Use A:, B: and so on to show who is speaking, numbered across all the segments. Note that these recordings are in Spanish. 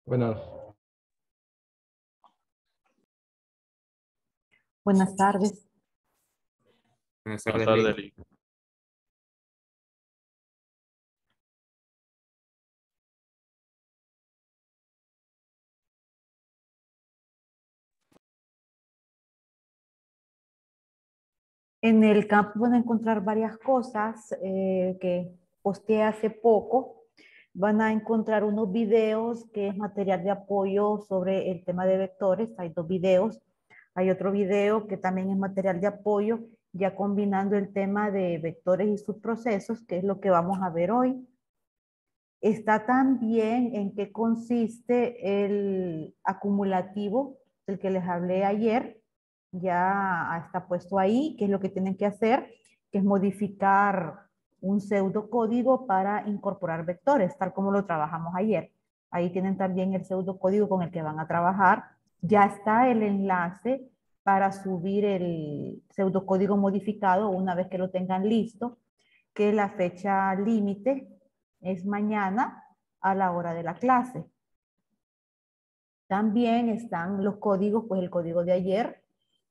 A: Buenas,
B: Buenas tardes.
C: Buenas
D: Buenas
C: tardes,
D: tardes,
C: Lili.
D: Lee.
B: En el campo van a encontrar varias cosas que posteé hace poco. Van a encontrar unos videos que es material de apoyo sobre el tema de vectores. Hay dos videos. Hay otro video que también es material de apoyo, ya combinando el tema de vectores y sus procesos, que es lo que vamos a ver hoy. Está también en qué consiste el acumulativo del que les hablé ayer. Ya está puesto ahí, qué es lo que tienen que hacer, que es modificar un pseudocódigo para incorporar vectores, tal como lo trabajamos ayer. Ahí tienen también el pseudocódigo con el que van a trabajar. Ya está el enlace para subir el pseudocódigo modificado una vez que lo tengan listo, que la fecha límite es mañana a la hora de la clase. También están los códigos, pues el código de ayer,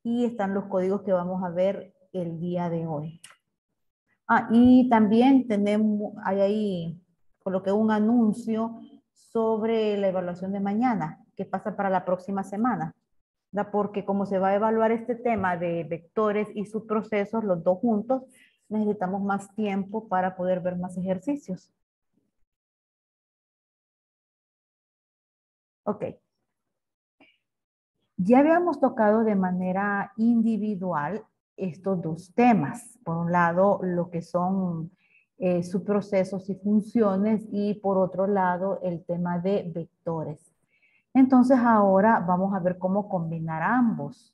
B: y están los códigos que vamos a ver el día de hoy. Y también hay ahí, coloqué un anuncio sobre la evaluación de mañana, que pasa para la próxima semana, ¿verdad? Porque como se va a evaluar este tema de vectores y sus procesos, los dos juntos, necesitamos más tiempo para poder ver más ejercicios. Ok. Ya habíamos tocado de manera individual estos dos temas. Por un lado, lo que son subprocesos y funciones, y por otro lado, el tema de vectores. Entonces ahora vamos a ver cómo combinar ambos.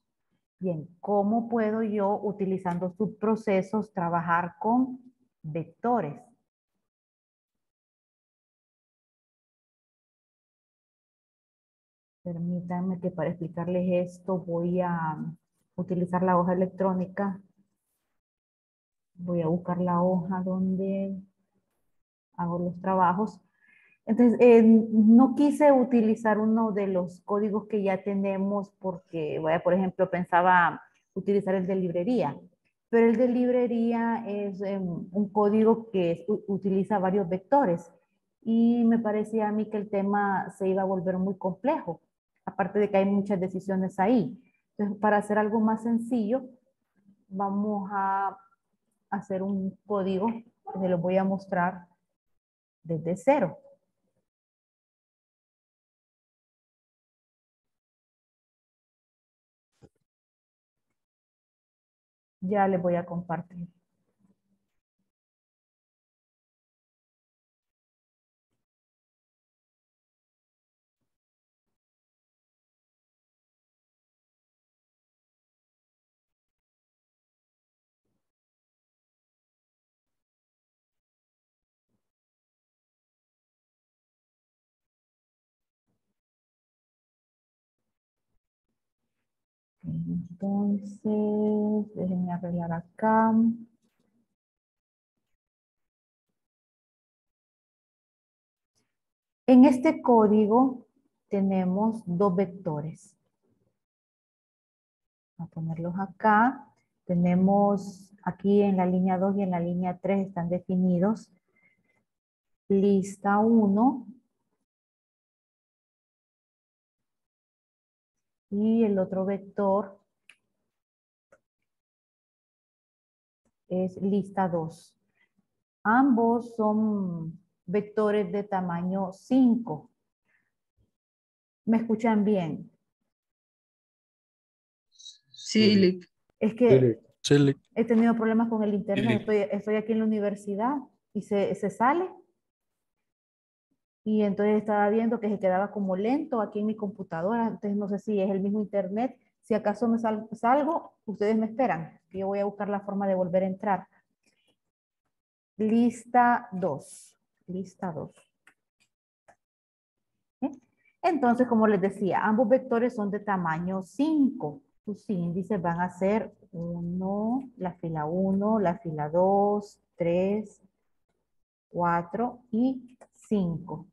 B: Bien, ¿cómo puedo yo, utilizando subprocesos, trabajar con vectores? Permítanme que para explicarles esto voy a utilizar la hoja electrónica. Voy a buscar la hoja donde hago los trabajos. Entonces, no quise utilizar uno de los códigos que ya tenemos porque, bueno, por ejemplo, pensaba utilizar el de librería, pero el de librería es un código que utiliza varios vectores y me parecía a mí que el tema se iba a volver muy complejo, aparte de que hay muchas decisiones ahí. Entonces, para hacer algo más sencillo, vamos a hacer un código que se los voy a mostrar desde cero. Ya les voy a compartir. Entonces, déjenme arreglar acá. En este código tenemos dos vectores. Voy a ponerlos acá. Tenemos aquí en la línea 2 y en la línea 3 están definidos. Lista 1 y el otro vector es lista 2. Ambos son vectores de tamaño 5. ¿Me escuchan bien?
C: Sí, Lili.
B: Es
A: Lili.
B: que
D: Sí, Lee.
B: he tenido problemas con el internet.
C: Lili.
B: Estoy aquí en la universidad y se sale. Y entonces estaba viendo que se quedaba como lento aquí en mi computadora. Entonces no sé si es el mismo internet. Si acaso me salgo, ustedes me esperan, que yo voy a buscar la forma de volver a entrar. Lista 2. Lista 2. Entonces, como les decía, ambos vectores son de tamaño 5. Sus índices van a ser 1, la fila 1, la fila 2, 3, 4 y 5.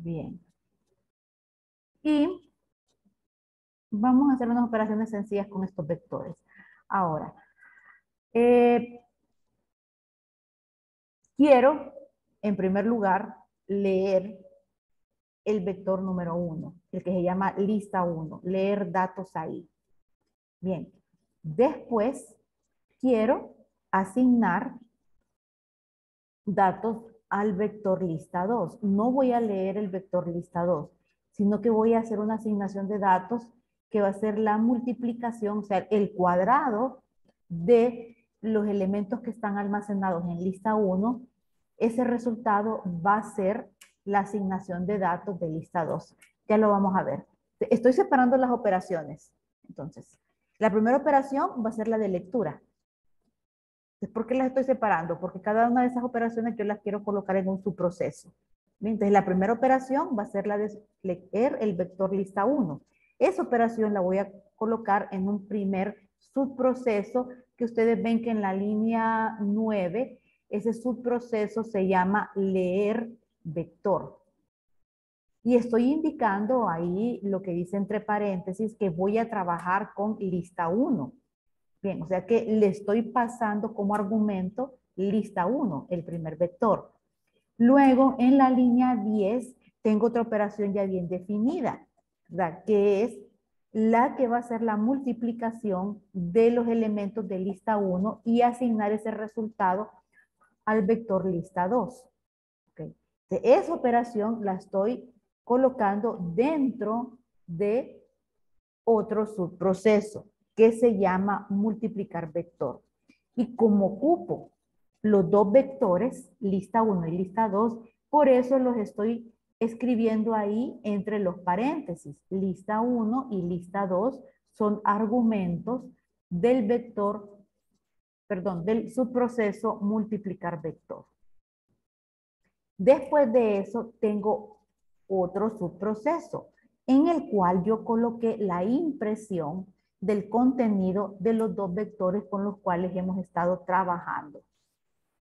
B: Bien. Y vamos a hacer unas operaciones sencillas con estos vectores. Ahora, quiero, en primer lugar, leer el vector número 1, el que se llama lista 1, leer datos ahí. Bien. Después, quiero asignar datos al vector lista 2. No voy a leer el vector lista 2, sino que voy a hacer una asignación de datos que va a ser la multiplicación, o sea, el cuadrado de los elementos que están almacenados en lista 1. Ese resultado va a ser la asignación de datos de lista 2. Ya lo vamos a ver. Estoy separando las operaciones. Entonces, la primera operación va a ser la de lectura. ¿Por qué las estoy separando? Porque cada una de esas operaciones yo las quiero colocar en un subproceso. Entonces, la primera operación va a ser la de leer el vector lista 1. Esa operación la voy a colocar en un primer subproceso que ustedes ven que en la línea 9, ese subproceso se llama leer vector. Y estoy indicando ahí lo que dice entre paréntesis que voy a trabajar con lista 1. Bien, o sea que le estoy pasando como argumento lista 1, el primer vector. Luego, en la línea 10, tengo otra operación ya bien definida, ¿verdad? Que es la que va a ser la multiplicación de los elementos de lista 1 y asignar ese resultado al vector lista 2. ¿Okay? De esa operación la estoy colocando dentro de otro subproceso que se llama multiplicar vector. Y como ocupo los dos vectores, lista 1 y lista 2, por eso los estoy escribiendo ahí entre los paréntesis. Lista 1 y lista 2 son argumentos del vector, perdón, del subproceso multiplicar vector. Después de eso tengo otro subproceso en el cual yo coloqué la impresión del contenido de los dos vectores con los cuales hemos estado trabajando.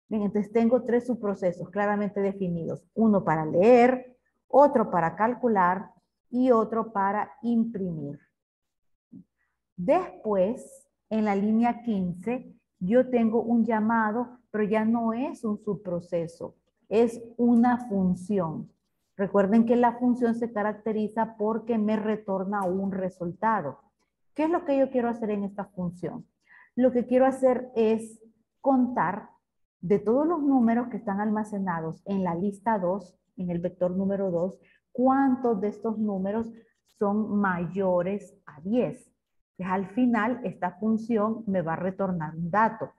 B: Bien, entonces tengo tres subprocesos claramente definidos. Uno para leer, otro para calcular y otro para imprimir. Después, en la línea 15, yo tengo un llamado, pero ya no es un subproceso, es una función. Recuerden que la función se caracteriza porque me retorna un resultado. ¿Qué es lo que yo quiero hacer en esta función? Lo que quiero hacer es contar de todos los números que están almacenados en la lista 2, en el vector número 2, cuántos de estos números son mayores a 10. Entonces, al final, esta función me va a retornar un dato.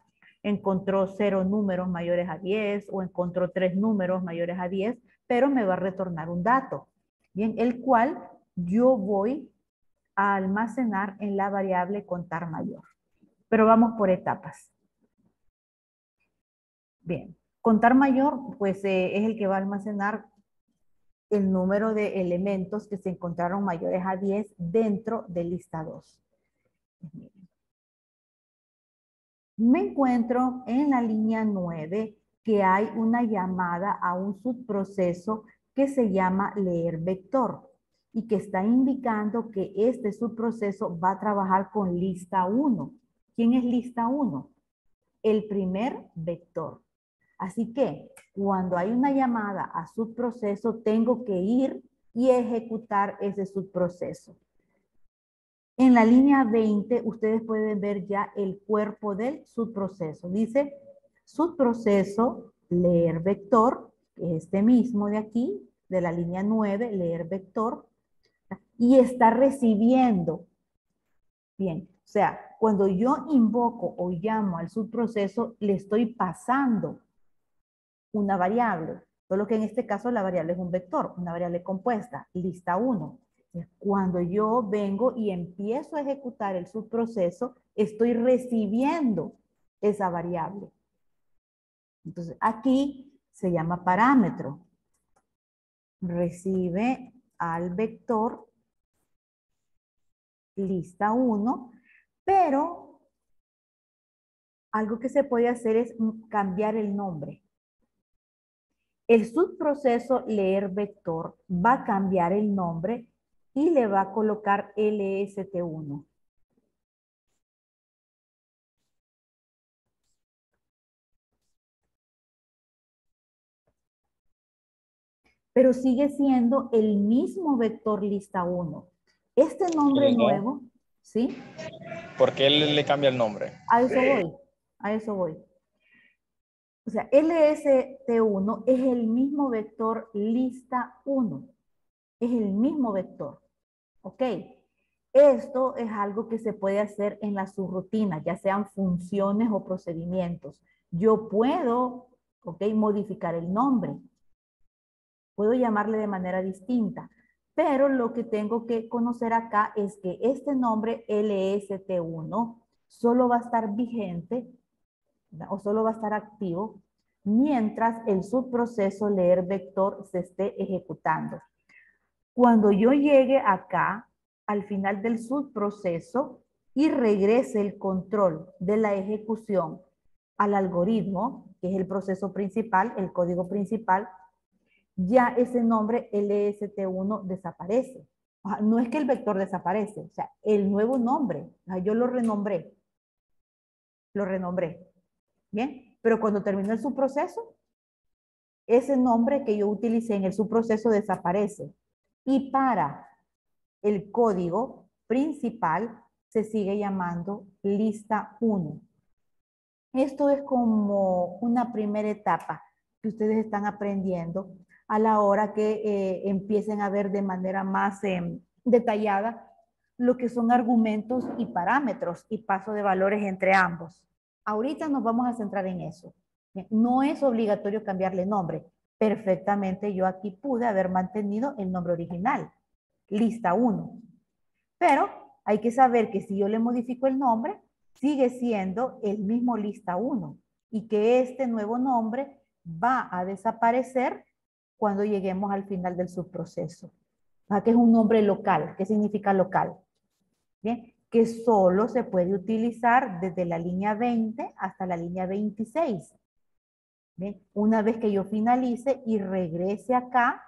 B: Encontró 0 números mayores a 10 o encontró 3 números mayores a 10, pero me va a retornar un dato. Bien, el cual yo voy a almacenar en la variable contar mayor. Pero vamos por etapas. Bien, contar mayor, pues es el que va a almacenar el número de elementos que se encontraron mayores a 10 dentro de lista 2. Me encuentro en la línea 9 que hay una llamada a un subproceso que se llama leer vector y que está indicando que este subproceso va a trabajar con lista 1. ¿Quién es lista 1? El primer vector. Así que cuando hay una llamada a subproceso, tengo que ir y ejecutar ese subproceso. En la línea 20, ustedes pueden ver ya el cuerpo del subproceso. Dice subproceso leer vector, que es este mismo de aquí, de la línea 9, leer vector, y está recibiendo. Bien, o sea, cuando yo invoco o llamo al subproceso, le estoy pasando una variable, solo que en este caso la variable es un vector, una variable compuesta, lista 1. Cuando yo vengo y empiezo a ejecutar el subproceso, estoy recibiendo esa variable. Entonces, aquí se llama parámetro. Recibe al vector lista 1, pero algo que se puede hacer es cambiar el nombre. El subproceso leer vector va a cambiar el nombre y le va a colocar LST1. Pero sigue siendo el mismo vector lista 1. Este nombre nuevo, ¿sí?
A: ¿Por qué le cambia el nombre?
B: A eso voy, a eso voy. O sea, LST1 es el mismo vector lista 1. Es el mismo vector. ¿Ok? Esto es algo que se puede hacer en la subrutina, ya sean funciones o procedimientos. Yo puedo, ¿ok?, modificar el nombre. Puedo llamarle de manera distinta. Pero lo que tengo que conocer acá es que este nombre LST1 solo va a estar vigente, ¿verdad?, o solo va a estar activo mientras el subproceso leer vector se esté ejecutando. Cuando yo llegue acá, al final del subproceso, y regrese el control de la ejecución al algoritmo, que es el proceso principal, el código principal, ya ese nombre LST1 desaparece. O sea, no es que el vector desaparece, o sea, el nuevo nombre, o sea, yo lo renombré. ¿Bien? Pero cuando termine el subproceso, ese nombre que yo utilicé en el subproceso desaparece. Y para el código principal se sigue llamando lista 1. Esto es como una primera etapa que ustedes están aprendiendo a la hora que empiecen a ver de manera más detallada lo que son argumentos y parámetros y paso de valores entre ambos. Ahorita nos vamos a centrar en eso. No es obligatorio cambiarle nombre. Perfectamente yo aquí pude haber mantenido el nombre original, lista 1. Pero hay que saber que si yo le modifico el nombre, sigue siendo el mismo lista 1 y que este nuevo nombre va a desaparecer cuando lleguemos al final del subproceso. Que es un nombre local. ¿Qué significa local? Bien, que solo se puede utilizar desde la línea 20 hasta la línea 26. Bien, una vez que yo finalice y regrese acá,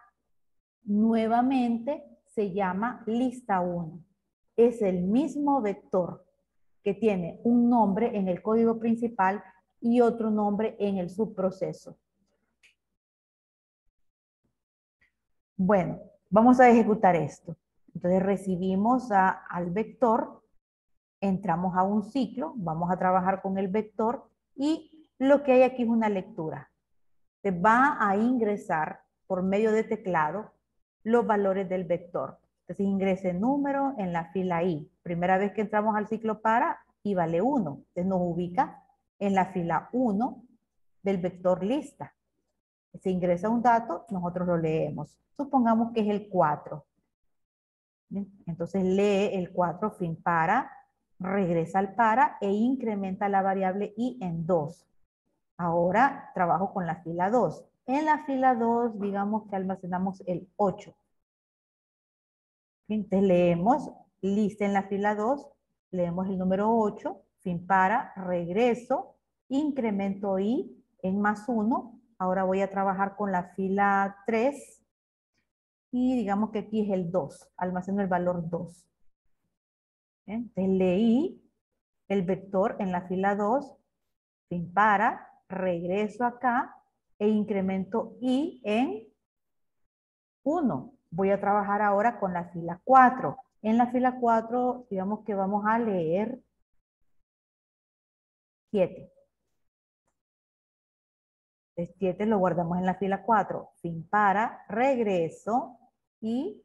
B: nuevamente se llama lista 1. Es el mismo vector que tiene un nombre en el código principal y otro nombre en el subproceso. Bueno, vamos a ejecutar esto. Entonces recibimos al vector, entramos a un ciclo, vamos a trabajar con el vector y lo que hay aquí es una lectura. Se va a ingresar por medio de teclado los valores del vector. Entonces ingrese número en la fila I. Primera vez que entramos al ciclo para, I vale 1. Entonces nos ubica en la fila 1 del vector lista. Se ingresa un dato, nosotros lo leemos. Supongamos que es el 4. ¿Bien? Entonces lee el 4 fin para, regresa al para e incrementa la variable I en 2. Ahora trabajo con la fila 2. En la fila 2, digamos que almacenamos el 8. Entonces leemos lista en la fila 2, leemos el número 8, fin para, regreso, incremento I en más 1. Ahora voy a trabajar con la fila 3 y digamos que aquí es el 2, almaceno el valor 2. Entonces leí el vector en la fila 2, fin para, regreso acá e incremento I en 1. Voy a trabajar ahora con la fila 4. En la fila 4, digamos que vamos a leer 7. El 7 lo guardamos en la fila 4. Fin para, regreso y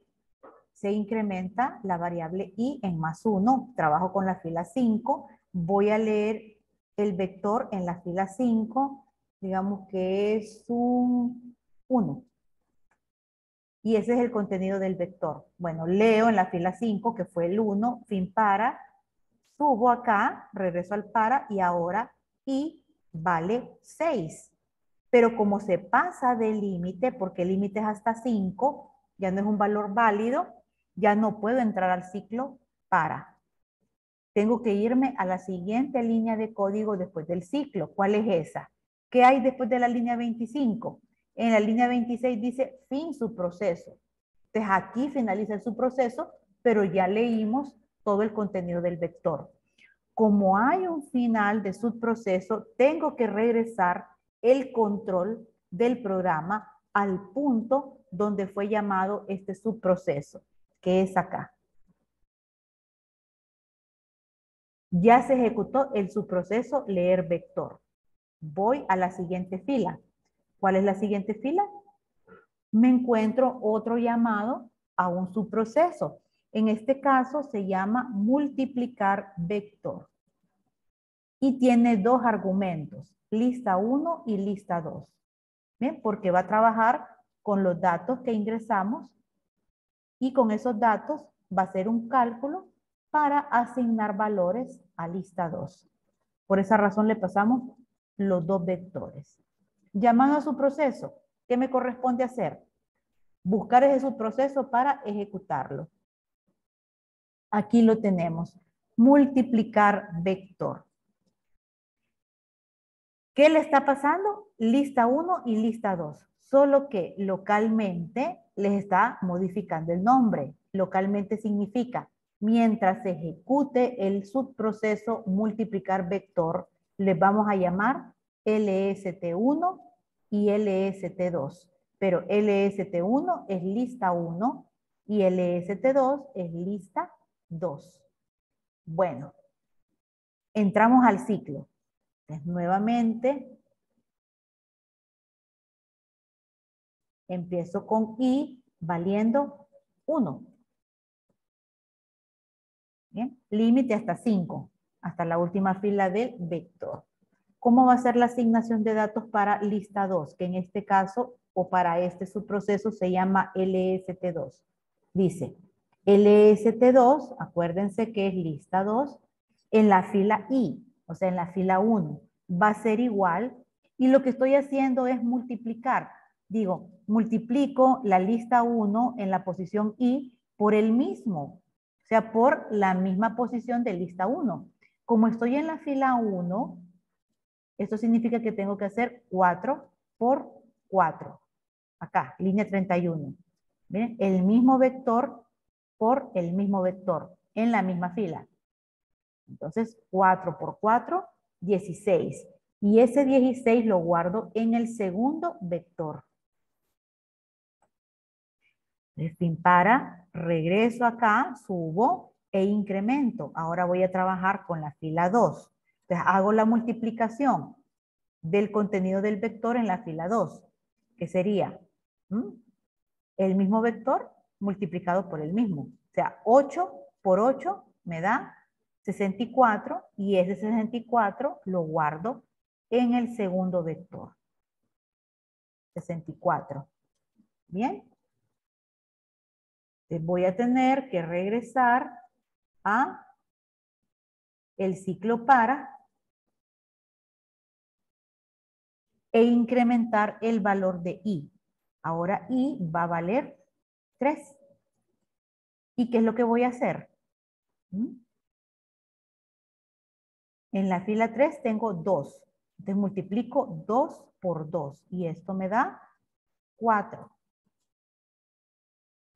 B: se incrementa la variable I en más 1. Trabajo con la fila 5. Voy a leer el vector en la fila 5. Digamos que es un 1. Y ese es el contenido del vector. Bueno, leo en la fila 5, que fue el 1, fin para, subo acá, regreso al para, y ahora I vale 6. Pero como se pasa del límite, porque el límite es hasta 5, ya no es un valor válido, ya no puedo entrar al ciclo para. Tengo que irme a la siguiente línea de código después del ciclo. ¿Cuál es esa? ¿Qué hay después de la línea 25? En la línea 26 dice fin subproceso. Entonces aquí finaliza el subproceso, pero ya leímos todo el contenido del vector. Como hay un final de subproceso, tengo que regresar el control del programa al punto donde fue llamado este subproceso, que es acá. Ya se ejecutó el subproceso leer vector. Voy a la siguiente fila. ¿Cuál es la siguiente fila? Me encuentro otro llamado a un subproceso. En este caso se llama multiplicar vector. Y tiene dos argumentos, lista 1 y lista 2. ¿Bien? Porque va a trabajar con los datos que ingresamos y con esos datos va a hacer un cálculo para asignar valores a lista 2. Por esa razón le pasamos los dos vectores. Llamando a su proceso, ¿qué me corresponde hacer? Buscar ese subproceso para ejecutarlo. Aquí lo tenemos. Multiplicar vector. ¿Qué le está pasando? Lista 1 y lista 2. Solo que localmente les está modificando el nombre. Localmente significa, mientras se ejecute el subproceso multiplicar vector, les vamos a llamar LST1 y LST2. Pero LST1 es lista 1 y LST2 es lista 2. Bueno, entramos al ciclo. Entonces, nuevamente, empiezo con I valiendo 1. Bien, límite hasta 5, hasta la última fila del vector. ¿Cómo va a ser la asignación de datos para lista 2? Que en este caso, o para este subproceso, se llama LST2. Dice, LST2, acuérdense que es lista 2, en la fila I, o sea, en la fila 1, va a ser igual. Y lo que estoy haciendo es multiplicar. Digo, multiplico la lista 1 en la posición I por el mismo, o sea, por la misma posición de lista 1. Como estoy en la fila 1, esto significa que tengo que hacer 4 por 4. Acá, línea 31. ¿Ven? El mismo vector por el mismo vector en la misma fila. Entonces, 4 por 4, 16. Y ese 16 lo guardo en el segundo vector. En fin, para, regreso acá, subo e incremento. Ahora voy a trabajar con la fila 2. Entonces, hago la multiplicación del contenido del vector en la fila 2, que sería el mismo vector multiplicado por el mismo. O sea, 8 por 8 me da 64 y ese 64 lo guardo en el segundo vector. 64. ¿Bien? Entonces voy a tener que regresar a el ciclo para e incrementar el valor de I. Ahora I va a valer 3. ¿Y qué es lo que voy a hacer? En la fila 3 tengo 2. Entonces multiplico 2 por 2. Y esto me da 4.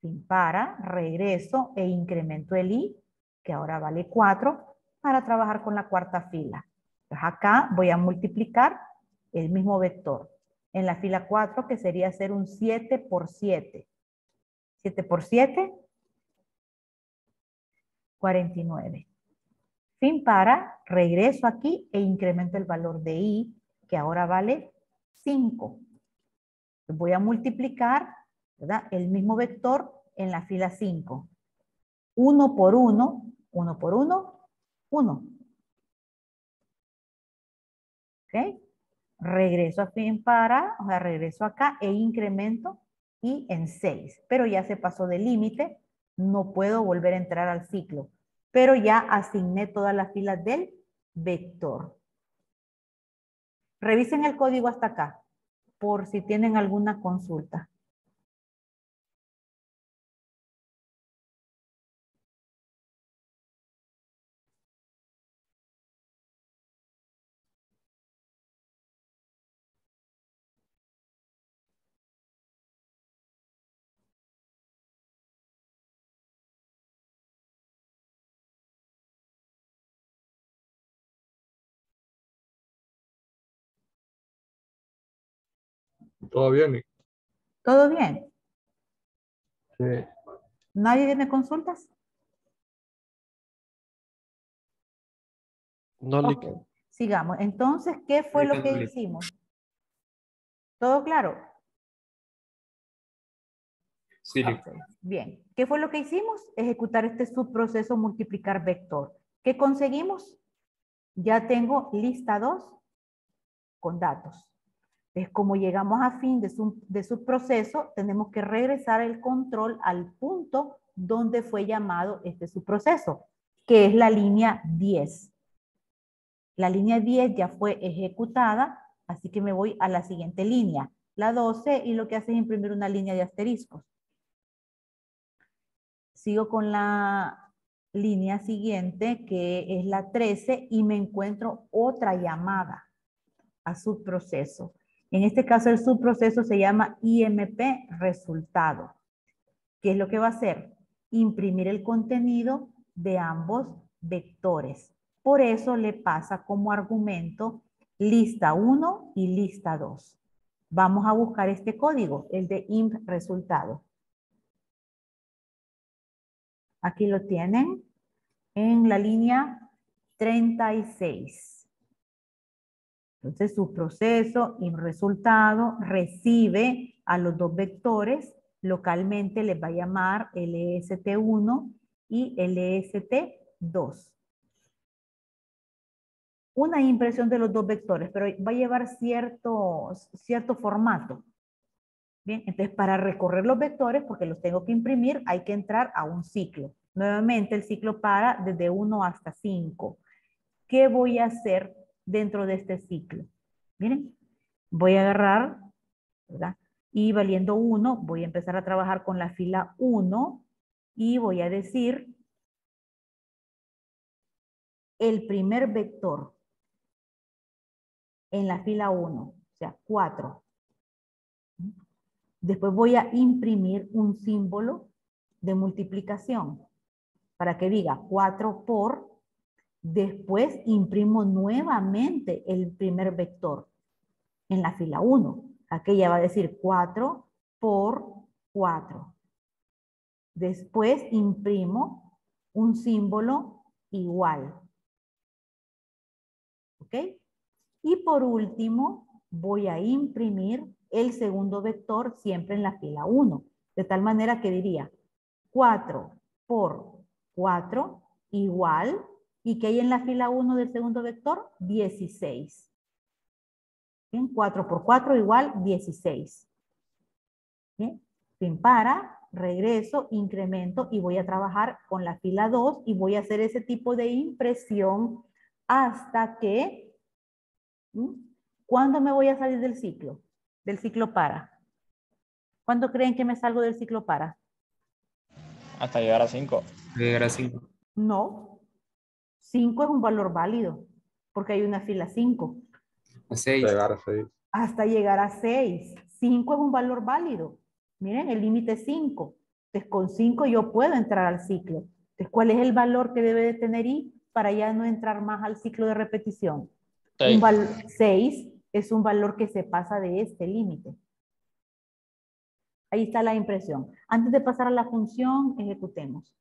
B: Sin para, regreso e incremento el I, que ahora vale 4, para trabajar con la cuarta fila. Entonces acá voy a multiplicar el mismo vector. En la fila 4, que sería hacer un 7 por 7. 7 por 7, 49. Fin para, regreso aquí e incremento el valor de I, que ahora vale 5. Voy a multiplicar, ¿verdad?, el mismo vector en la fila 5. 1 por 1, 1 por 1, 1. ¿Ok? Regreso a fin para, o sea, regreso acá e incremento I en 6. Pero ya se pasó de límite, no puedo volver a entrar al ciclo. Pero ya asigné todas las filas del vector. Revisen el código hasta acá, por si tienen alguna consulta.
C: Todo bien.
B: ¿Todo bien?
C: Sí.
B: ¿Nadie tiene consultas?
C: No,
B: Ok, sigamos. Entonces, ¿qué fue lo que hicimos? ¿Todo claro?
C: Sí,
B: Ok, bien. ¿Qué fue lo que hicimos? Ejecutar este subproceso multiplicar vector. ¿Qué conseguimos? Ya tengo lista 2 con datos. Es como llegamos a fin de su proceso, tenemos que regresar el control al punto donde fue llamado este subproceso, que es la línea 10. La línea 10 ya fue ejecutada, así que me voy a la siguiente línea, la 12, y lo que hace es imprimir una línea de asteriscos. Sigo con la línea siguiente, que es la 13, y me encuentro otra llamada a subproceso. En este caso, el subproceso se llama IMP resultado. ¿Qué es lo que va a hacer? Imprimir el contenido de ambos vectores. Por eso le pasa como argumento lista 1 y lista 2. Vamos a buscar este código, el de imp resultado. Aquí lo tienen en la línea 36. Entonces, su proceso y resultado recibe a los dos vectores. Localmente les va a llamar LST1 y LST2. Una impresión de los dos vectores, pero va a llevar cierto formato. Bien, entonces para recorrer los vectores, porque los tengo que imprimir, hay que entrar a un ciclo. Nuevamente el ciclo para desde 1 hasta 5. ¿Qué voy a hacer dentro de este ciclo? Miren, voy a agarrar, ¿verdad? Y valiendo 1, voy a empezar a trabajar con la fila 1 y voy a decir el primer vector en la fila 1, o sea, 4. Después voy a imprimir un símbolo de multiplicación para que diga 4 por, después imprimo nuevamente el primer vector en la fila 1. Aquella va a decir 4 por 4. Después imprimo un símbolo igual. ¿Ok? Y por último, voy a imprimir el segundo vector siempre en la fila 1. De tal manera que diría 4 por 4 igual, ¿y qué hay en la fila 1 del segundo vector? 16. Bien, 4 por 4 igual 16. Bien, fin para, regreso, incremento y voy a trabajar con la fila 2 y voy a hacer ese tipo de impresión hasta que, ¿cuándo me voy a salir del ciclo? Del ciclo para. ¿Cuándo creen que me salgo del ciclo para?
A: Hasta llegar a 5.
C: llegar a 5.
B: No. 5 es un valor válido porque hay una fila 5.
C: A 6.
D: Llegar a 6.
B: Hasta llegar a 6. 5 es un valor válido. Miren, el límite es 5. Entonces, con 5 yo puedo entrar al ciclo. Entonces, ¿cuál es el valor que debe de tener I para ya no entrar más al ciclo de repetición? 6 es un valor que se pasa de este límite. Ahí está la impresión. Antes de pasar a la función, ejecutemos.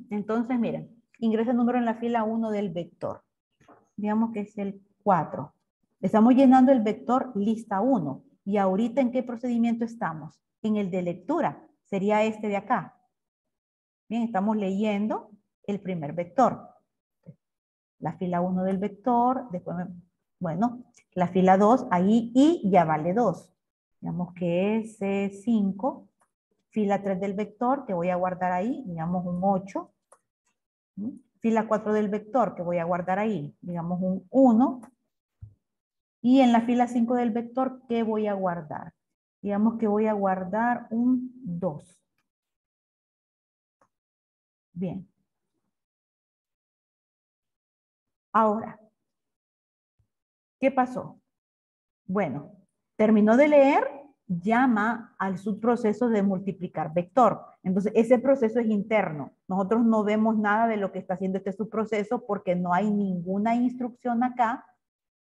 B: Entonces, miren, ingresa el número en la fila 1 del vector. Digamos que es el 4. Estamos llenando el vector lista 1. ¿Y ahorita en qué procedimiento estamos? En el de lectura. Sería este de acá. Bien, estamos leyendo el primer vector. La fila 1 del vector, después, bueno, la fila 2, ahí y ya vale 2. Digamos que es 5. Fila 3 del vector, que voy a guardar ahí, digamos un 8. Fila 4 del vector, que voy a guardar ahí, digamos un 1. Y en la fila 5 del vector, ¿qué voy a guardar? Digamos que voy a guardar un 2. Bien. Ahora, ¿qué pasó? Bueno, terminó de leer llama al subproceso de multiplicar vector. Entonces, ese proceso es interno. Nosotros no vemos nada de lo que está haciendo este subproceso porque no hay ninguna instrucción acá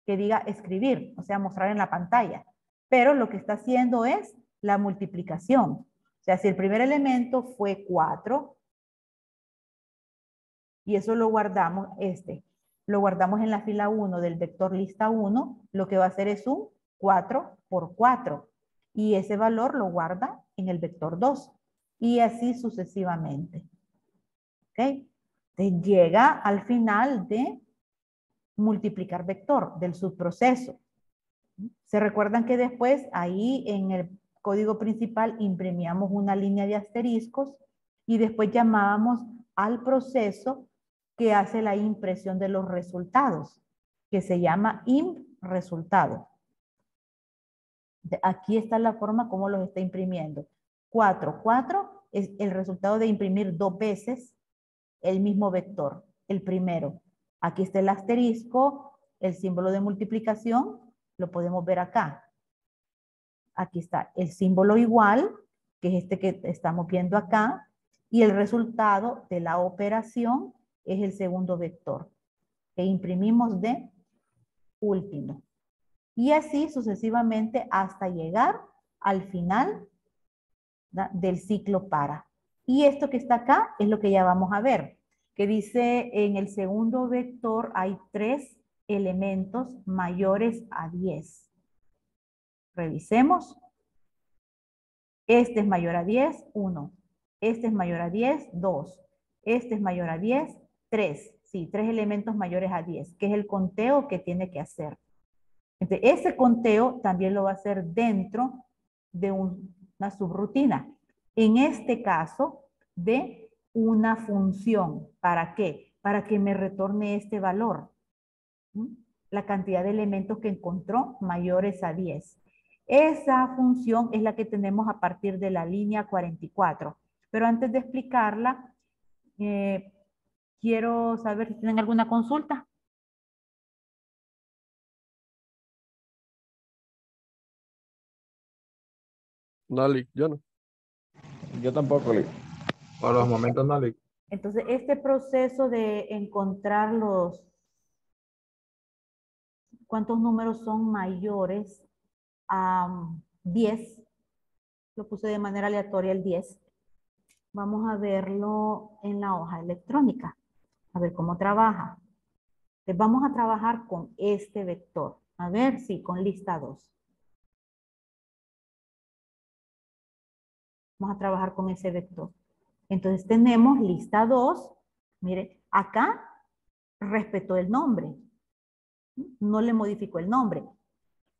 B: que diga escribir, o sea, mostrar en la pantalla. Pero lo que está haciendo es la multiplicación. O sea, si el primer elemento fue 4, y eso lo guardamos, lo guardamos en la fila 1 del vector lista 1, lo que va a hacer es un 4 por 4. Y ese valor lo guarda en el vector 2. Y así sucesivamente. ¿Ok? Entonces llega al final de multiplicar vector del subproceso. ¿Se recuerdan que después ahí en el código principal imprimíamos una línea de asteriscos y después llamábamos al proceso que hace la impresión de los resultados, que se llama imp_resultado? Aquí está la forma como los está imprimiendo. 4, 4 es el resultado de imprimir 2 veces el mismo vector, el primero. Aquí está el asterisco, el símbolo de multiplicación, lo podemos ver acá. Aquí está el símbolo igual, que es este que estamos viendo acá, y el resultado de la operación es el segundo vector, que imprimimos de último. Y así sucesivamente hasta llegar al final del ciclo para. Y esto que está acá es lo que ya vamos a ver, que dice en el segundo vector hay 3 elementos mayores a 10. Revisemos. Este es mayor a 10, 1. Este es mayor a 10, 2. Este es mayor a 10, 3. Sí, 3 elementos mayores a 10, que es el conteo que tiene que hacer. Entonces, ese conteo también lo va a hacer dentro de una subrutina. En este caso, de una función. ¿Para qué? Para que me retorne este valor. La cantidad de elementos que encontró mayores a 10. Esa función es la que tenemos a partir de la línea 44. Pero antes de explicarla, quiero saber si tienen alguna consulta.
D: No, Lick, yo no.
A: Yo tampoco, Lick.
E: Por los momentos no, Lick.
B: Entonces, este proceso de encontrar cuántos números son mayores a 10, lo puse de manera aleatoria el 10. Vamos a verlo en la hoja electrónica, a ver cómo trabaja. Entonces, vamos a trabajar con este vector. A ver si con lista 2. Vamos a trabajar con ese vector. Entonces tenemos lista 2. Mire, acá respetó el nombre. No le modificó el nombre.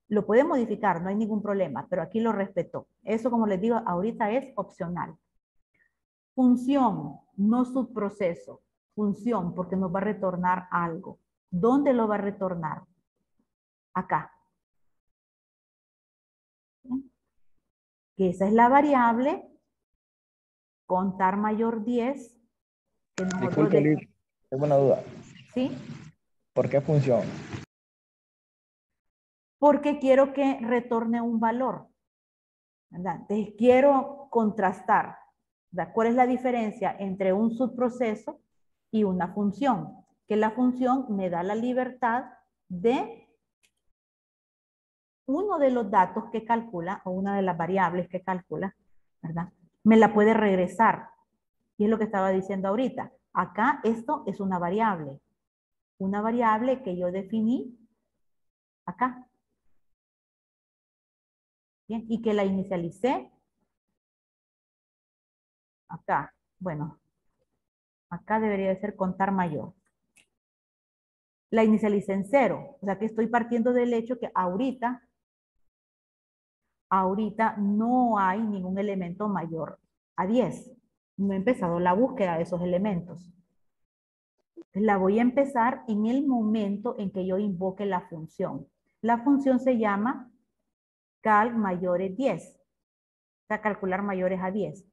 B: Lo puede modificar, no hay ningún problema, pero aquí lo respetó. Eso, como les digo, ahorita es opcional. Función, no subproceso. Función, porque nos va a retornar algo. ¿Dónde lo va a retornar? Acá. Que esa es la variable contar mayor 10. Que nosotros
A: Disculpe, Lick, tengo una duda.
B: ¿Sí?
A: ¿Por qué función?
B: Porque quiero que retorne un valor, ¿verdad? Entonces quiero contrastar, ¿verdad? ¿Cuál es la diferencia entre un subproceso y una función? Que la función me da la libertad de uno de los datos que calcula, o una de las variables que calcula, ¿verdad? Me la puede regresar. Y es lo que estaba diciendo ahorita. Acá esto es una variable. Una variable que yo definí acá. Bien, y que la inicialicé acá. Bueno, acá debería de ser contar mayor. La inicialicé en 0. O sea que estoy partiendo del hecho que ahorita no hay ningún elemento mayor a 10. No he empezado la búsqueda de esos elementos. La voy a empezar en el momento en que yo invoque la función. La función se llama cal mayores 10. O sea, calcular mayores a 10.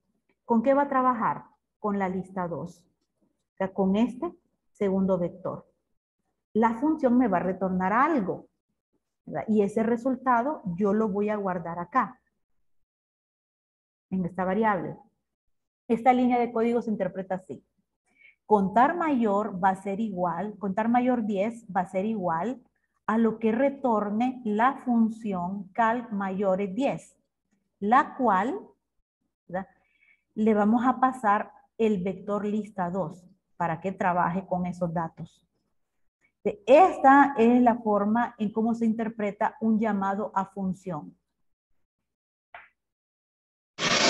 B: ¿Con qué va a trabajar? Con la lista 2. O sea, con este segundo vector. La función me va a retornar algo, ¿verdad? Y ese resultado yo lo voy a guardar acá. en esta variable. Esta línea de código se interpreta así. Contar mayor va a ser igual, contar mayor 10 va a ser igual a lo que retorne la función cal mayores 10, la cual, ¿verdad?, le vamos a pasar el vector lista 2 para que trabaje con esos datos. Esta es la forma en cómo se interpreta un llamado a función.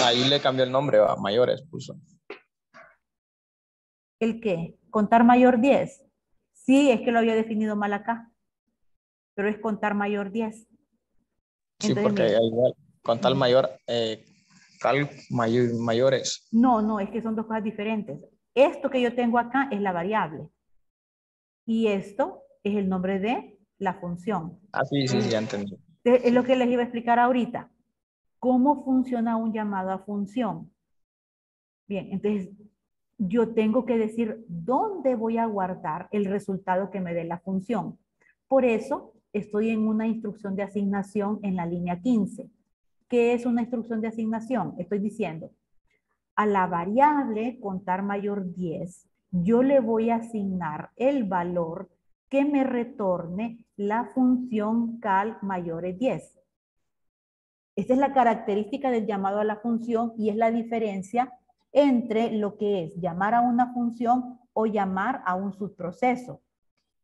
A: Ahí le cambió el nombre, a mayores puso.
B: ¿El qué? ¿Contar mayor 10? Sí, es que lo había definido mal acá. Pero es contar mayor 10.
A: Sí,
B: Entonces,
A: porque
B: mira.
A: igual, con tal mayor, cal mayores.
B: No, es que son dos cosas diferentes. Esto que yo tengo acá es la variable. Y esto es el nombre de la función.
A: Ah, sí, ya entendí.
B: Es lo que les iba a explicar ahorita. ¿Cómo funciona un llamado a función? Bien, entonces yo tengo que decir dónde voy a guardar el resultado que me dé la función. Por eso estoy en una instrucción de asignación en la línea 15. ¿Qué es una instrucción de asignación? Estoy diciendo, a la variable contar mayor 10, yo le voy a asignar el valor que me retorne la función cal mayores 10. Esta es la característica del llamado a la función y es la diferencia entre lo que es llamar a una función o llamar a un subproceso.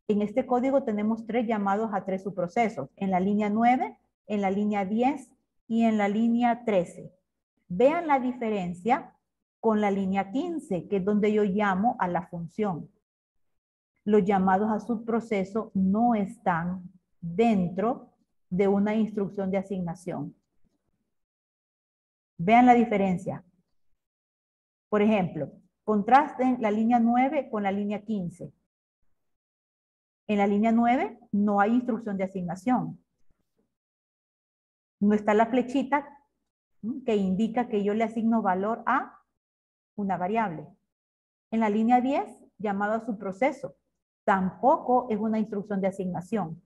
B: En este código tenemos 3 llamados a 3 subprocesos, en la línea 9, en la línea 10 y en la línea 13. Vean la diferencia con la línea 15, que es donde yo llamo a la función. Los llamados a subproceso no están dentro de una instrucción de asignación. Vean la diferencia. Por ejemplo, contrasten la línea 9 con la línea 15. En la línea 9 no hay instrucción de asignación. No está la flechita que indica que yo le asigno valor a una variable. En la línea 10, llamado a subproceso, tampoco es una instrucción de asignación.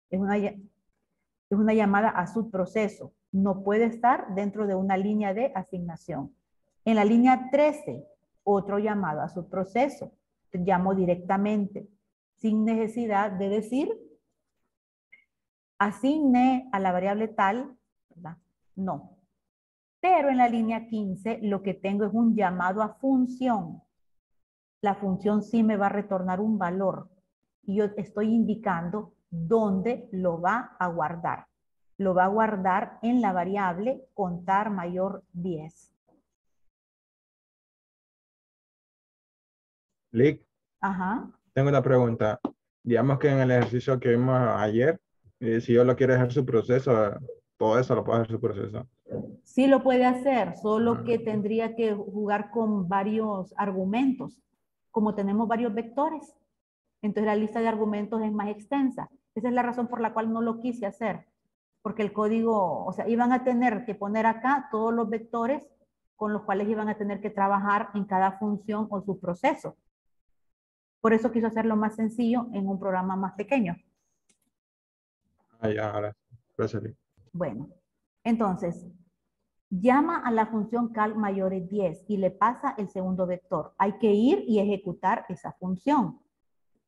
B: Es una llamada a subproceso. No puede estar dentro de una línea de asignación. En la línea 13, otro llamado a subproceso. Llamo directamente, sin necesidad de decir, asigne a la variable tal, ¿verdad? No. Pero en la línea 15, lo que tengo es un llamado a función. La función sí me va a retornar un valor. Y yo estoy indicando dónde lo va a guardar. Lo va a guardar en la variable contar mayor 10.
E: Lick,
B: Ajá.
E: tengo una pregunta. Digamos que en el ejercicio que vimos ayer, si yo lo quiero hacer su proceso, todo eso lo puedo hacer su proceso.
B: Sí lo puede hacer, solo que
E: Ah.
B: tendría que jugar con varios argumentos. Como tenemos varios vectores, entonces la lista de argumentos es más extensa. Esa es la razón por la cual no lo quise hacer. Porque el código, o sea, iban a tener que poner acá todos los vectores con los cuales iban a tener que trabajar en cada función o su proceso. Por eso quiso hacerlo más sencillo en un programa más pequeño.
E: Ah, ya, ahora. Gracias, Lick.
B: Bueno, entonces, llama a la función cal mayores 10 y le pasa el segundo vector. Hay que ir y ejecutar esa función,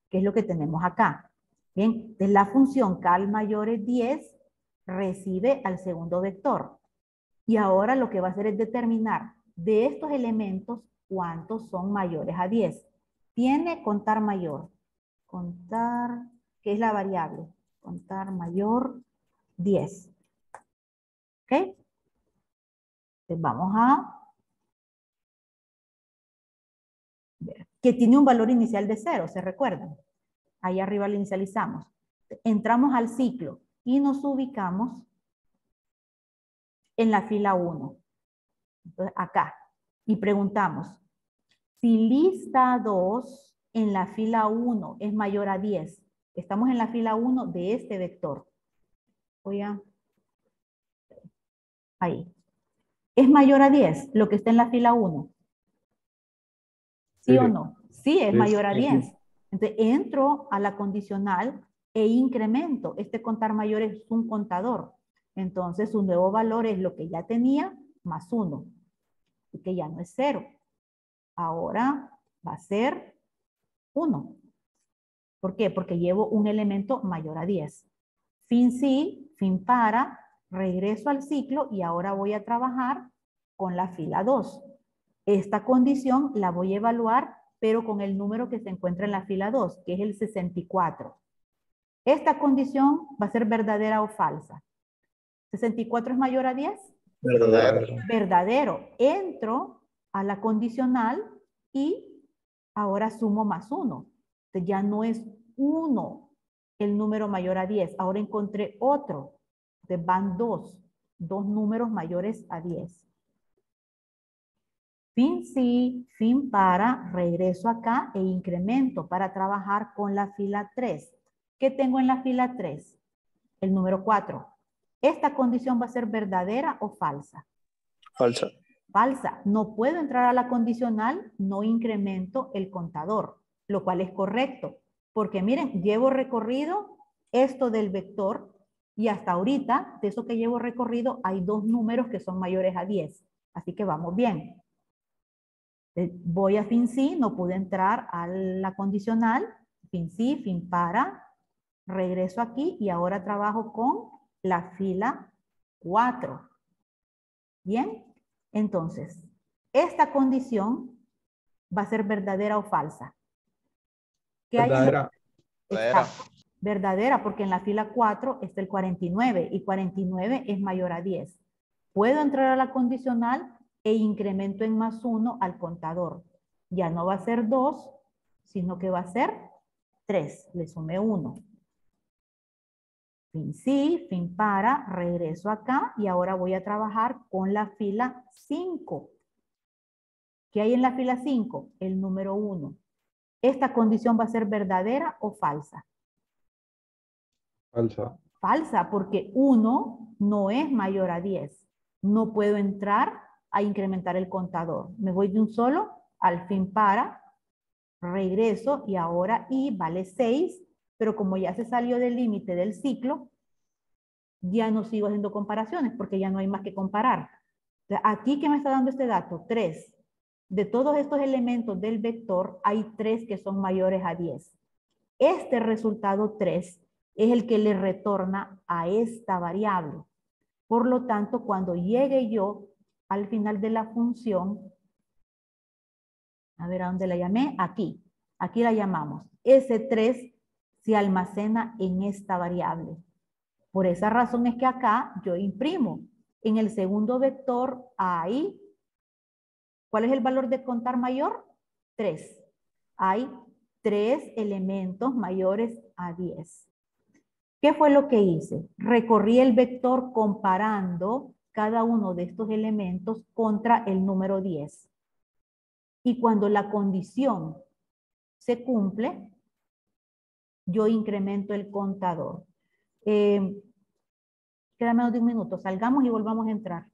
B: que es lo que tenemos acá. Bien, entonces la función cal mayores 10 recibe al segundo vector. Y ahora lo que va a hacer es determinar de estos elementos cuántos son mayores a 10. Tiene contar mayor. Contar, que es la variable. Contar mayor 10. ¿Ok? Entonces vamos a ver. Que tiene un valor inicial de 0, ¿se recuerdan? Ahí arriba lo inicializamos. Entramos al ciclo y nos ubicamos en la fila 1. Entonces, acá. Y preguntamos, si lista 2 en la fila 1 es mayor a 10, estamos en la fila 1 de este vector. Voy a... Ahí. ¿Es mayor a 10 lo que está en la fila 1? ¿Sí
E: Sí,
B: o
E: Lick.
B: no? Sí, es
E: Sí,
B: mayor a
E: sí,
B: 10.
E: sí.
B: Entonces, entro a la condicional e incremento. Este contar mayor es un contador. Entonces, su nuevo valor es lo que ya tenía más 1. Y que ya no es 0. Ahora va a ser 1. ¿Por qué? Porque llevo un elemento mayor a 10. Fin sí, fin para, regreso al ciclo y ahora voy a trabajar con la fila 2. Esta condición la voy a evaluar, pero con el número que se encuentra en la fila 2, que es el 64. Esta condición va a ser verdadera o falsa. ¿64 es mayor a 10?
A: Verdadero.
B: Verdadero. Entro a la condicional y ahora sumo más 1. Entonces ya no es 1 el número mayor a 10. Ahora encontré otro. Entonces van 2 números mayores a 10. Fin sí, fin para, regreso acá e incremento para trabajar con la fila 3. ¿Qué tengo en la fila 3? El número 4. ¿Esta condición va a ser verdadera o falsa?
D: Falsa.
B: Falsa. No puedo entrar a la condicional, no incremento el contador, lo cual es correcto. Porque miren, llevo recorrido esto del vector y hasta ahorita, de eso que llevo recorrido, hay 2 números que son mayores a 10. Así que vamos bien. Voy a fin sí, no pude entrar a la condicional. Fin sí, fin para. Regreso aquí y ahora trabajo con la fila 4. Bien, entonces, esta condición va a ser verdadera o falsa. ¿Qué hay en
E: Verdadera.
B: Exacto, verdadera, porque en la fila 4 está el 49 y 49 es mayor a 10. Puedo entrar a la condicional e incremento en más 1 al contador. Ya no va a ser 2, sino que va a ser 3. Le sumé 1. Fin sí, fin para, regreso acá y ahora voy a trabajar con la fila 5. ¿Qué hay en la fila 5? El número 1. ¿Esta condición va a ser verdadera o falsa?
E: Falsa.
B: Falsa, porque 1 no es mayor a 10. No puedo entrar a incrementar el contador. Me voy de un solo al fin para, regreso y ahora i vale 6, pero como ya se salió del límite del ciclo, ya no sigo haciendo comparaciones porque ya no hay más que comparar. Aquí, ¿qué me está dando este dato? 3. De todos estos elementos del vector, hay 3 que son mayores a 10. Este resultado 3 es el que le retorna a esta variable. Por lo tanto, cuando llegue yo al final de la función, a ver a dónde la llamé, aquí. Aquí la llamamos. Ese 3 se almacena en esta variable. Por esa razón es que acá yo imprimo. En el segundo vector hay, ¿cuál es el valor de contar mayor? 3. Hay 3 elementos mayores a 10. ¿Qué fue lo que hice? Recorrí el vector comparando cada uno de estos elementos contra el número 10. Y cuando la condición se cumple, yo incremento el contador. Queda menos de un minuto. Salgamos y volvamos a entrar.